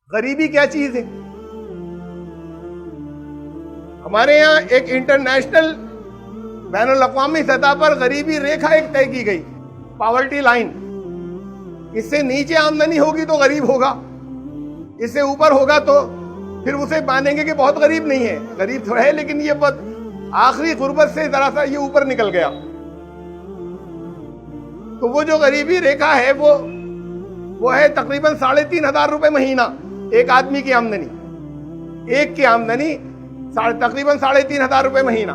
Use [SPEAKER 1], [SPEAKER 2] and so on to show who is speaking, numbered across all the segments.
[SPEAKER 1] गरीबी क्या चीज है? हमारे यहाँ एक इंटरनेशनल बैनुल-अक़वामी सतह पर गरीबी रेखा एक तय की गई, पॉवर्टी लाइन। इससे नीचे आमदनी होगी तो गरीब होगा, इससे ऊपर होगा तो फिर उसे मानेंगे कि बहुत गरीब नहीं है। गरीब तो है लेकिन ये आखिरी गुर्बत से जरा सा ये ऊपर निकल गया। तो वो जो गरीबी रेखा है वो है तकरीबन 3,500 रुपए महीना एक आदमी की आमदनी। एक की आमदनी तकरीबन 3,500 रुपए महीना।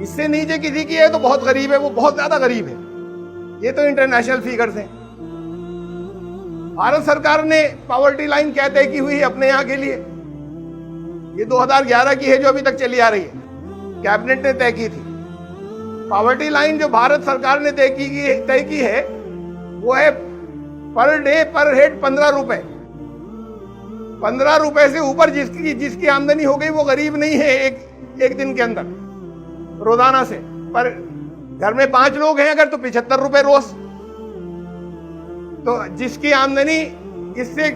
[SPEAKER 1] इससे नीचे किसी की है तो बहुत गरीब है, वो बहुत ज्यादा गरीब है। ये तो इंटरनेशनल फिगर्स हैं। भारत सरकार ने पॉवर्टी लाइन क्या तय की हुई है अपने यहाँ के लिए? ये 2011 की है जो अभी तक चली आ रही है, कैबिनेट ने तय की थी। पॉवर्टी लाइन जो भारत सरकार ने तय की है वो है पर डे पर हेड 15 रुपए। 15 रुपए से ऊपर जिसकी आमदनी हो गई वो गरीब नहीं है। एक दिन के अंदर रोजाना से, पर घर में 5 लोग हैं अगर तो 75 रुपए रोज। तो जिसकी आमदनी इससे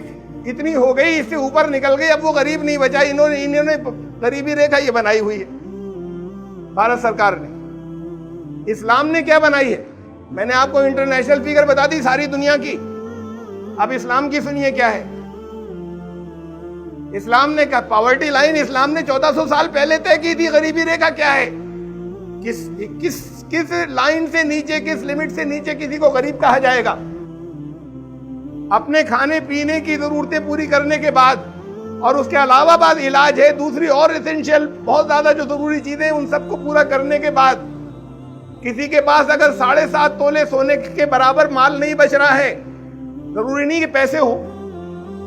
[SPEAKER 1] इतनी हो गई, इससे ऊपर निकल गई, अब वो गरीब नहीं बचा। इन्होंने गरीबी रेखा ये बनाई हुई है भारत सरकार ने। इस्लाम ने क्या बनाई है? मैंने आपको इंटरनेशनल फिगर बता दी सारी दुनिया की। अब इस्लाम की सुनिए क्या है। इस्लाम ने कहा पॉवर्टी लाइन इस्लाम ने 1400 साल पहले तय की थी। गरीबी रेखा क्या है? किस लाइन से नीचे, किस लिमिट से नीचे किसी को गरीब कहा जाएगा? अपने खाने पीने की जरूरतें पूरी करने के बाद और उसके अलावा बाद इलाज है, दूसरी और एसेंशियल बहुत ज्यादा जो जरूरी चीजें उन सबको पूरा करने के बाद किसी के पास अगर 7.5 तोले सोने के बराबर माल नहीं बच रहा है, जरूरी नहीं कि पैसे हो,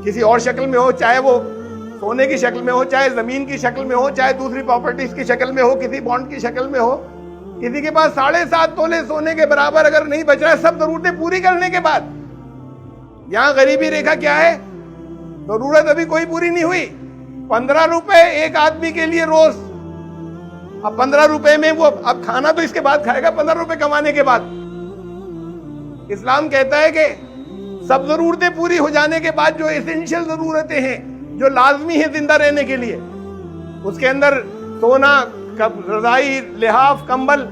[SPEAKER 1] किसी और शक्ल में हो, चाहे वो सोने की शक्ल में हो, चाहे जमीन की शक्ल में हो, चाहे दूसरी प्रॉपर्टीज की शक्ल में हो, किसी बॉन्ड की शक्ल में हो, किसी के पास 7.5 तोले सोने के बराबर अगर नहीं बच रहा है सब जरूरतें पूरी करने के बाद, यहां गरीबी रेखा क्या है? जरूरत अभी कोई पूरी नहीं हुई। 15 रुपए एक आदमी के लिए रोज। अब 15 रुपए में वो अब खाना तो इसके बाद खाएगा, 15 रुपए कमाने के बाद। इस्लाम कहता है कि सब जरूरतें पूरी हो जाने के बाद जो एसेंशियल जरूरतें हैं, जो लाजमी है जिंदा रहने के लिए, उसके अंदर सोना, रजाई, लिहाफ, कंबल,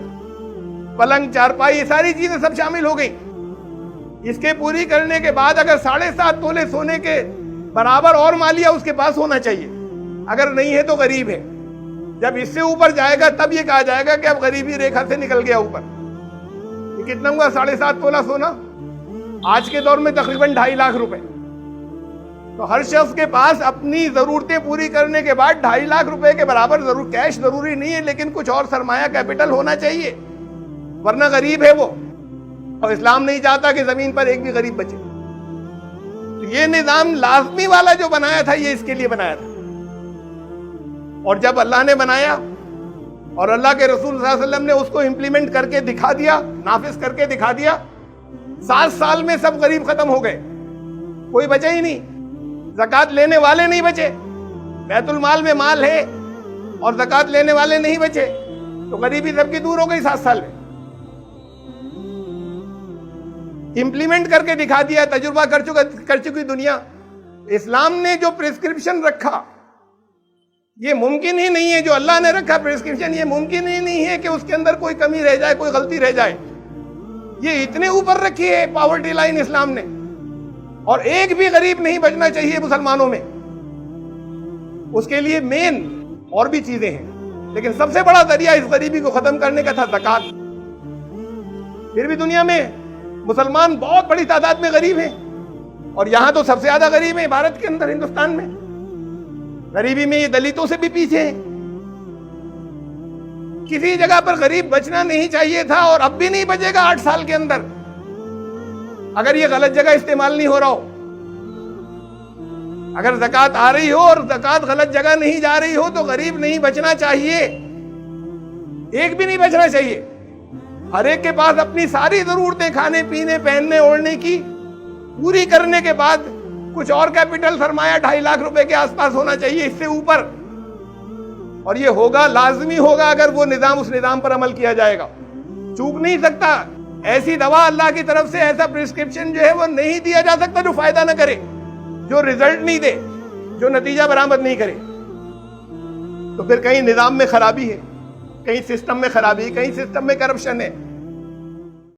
[SPEAKER 1] पलंग, चारपाई, ये सारी चीजें सब शामिल हो गई। इसके पूरी करने के बाद अगर 7.5 तोले सोने के बराबर और मालिया उसके पास होना चाहिए। अगर नहीं है तो गरीब है। जब इससे ऊपर जाएगा तब ये कहा जाएगा कि अब गरीबी रेखा से निकल गया ऊपर। ये कितना हुआ? 7.5 तोला सोना आज के दौर में तकरीबन 2.5 लाख रुपए। तो हर शख्स के पास अपनी जरूरतें पूरी करने के बाद 2.5 लाख रुपए के बराबर जरूर कैश जरूरी नहीं है, लेकिन कुछ और सरमाया कैपिटल होना चाहिए, वरना गरीब है वो। और इस्लाम नहीं चाहता कि जमीन पर एक भी गरीब बचे। तो ये निजाम लाजमी वाला जो बनाया था ये इसके लिए बनाया था। और जब अल्लाह ने बनाया और अल्लाह के रसूल सल्लल्लाहु अलैहि वसल्लम ने उसको इंप्लीमेंट करके दिखा दिया, नाफिज करके दिखा दिया, 7 साल में सब गरीब खत्म हो गए, कोई बचा ही नहीं। ज़कात लेने वाले नहीं बचे, बैतुल माल में माल है और ज़कात लेने वाले नहीं बचे, तो गरीबी सबकी दूर हो गई 7 साल में। इंप्लीमेंट करके दिखा दिया, तजुर्बा कर चुकी दुनिया। इस्लाम ने जो प्रिस्क्रिप्शन रखा ये मुमकिन ही नहीं है, जो अल्लाह ने रखा प्रिस्क्रिप्शन, ये मुमकिन ही नहीं है कि उसके अंदर कोई कमी रह जाए, कोई गलती रह जाए। ये इतने ऊपर रखी है पॉवर्टी लाइन इस्लाम ने, और एक भी गरीब नहीं बचना चाहिए मुसलमानों में। उसके लिए मेन और भी चीजें हैं, लेकिन सबसे बड़ा जरिया इस गरीबी को खत्म करने का था ज़कात। फिर भी दुनिया में मुसलमान बहुत बड़ी तादाद में गरीब हैं, और यहां तो सबसे ज्यादा गरीब है भारत के अंदर, हिंदुस्तान में। गरीबी में ये दलितों से भी पीछे हैं। किसी जगह पर गरीब बचना नहीं चाहिए था और अब भी नहीं बचेगा 8 साल के अंदर, अगर ये गलत जगह इस्तेमाल नहीं हो रहा हो। अगर ज़कात आ रही हो और ज़कात गलत जगह नहीं जा रही हो तो गरीब नहीं बचना चाहिए, एक भी नहीं बचना चाहिए। हर एक के पास अपनी सारी जरूरतें खाने पीने पहनने ओढ़ने की पूरी करने के बाद कुछ और कैपिटल सरमाया 2.5 लाख रुपए के आसपास होना चाहिए, इससे ऊपर। और ये होगा, लाजमी होगा, अगर वो निजाम, उस निजाम पर अमल किया जाएगा। चूक नहीं सकता। ऐसी दवा अल्लाह की तरफ से, ऐसा प्रिस्क्रिप्शन जो है वो नहीं दिया जा सकता जो फायदा ना करे, जो रिजल्ट नहीं दे। जो नतीजा बरामद नहीं करे, तो फिर कहीं निजाम में खराबी है, कहीं सिस्टम में खराबी है, कहीं सिस्टम में करप्शन है।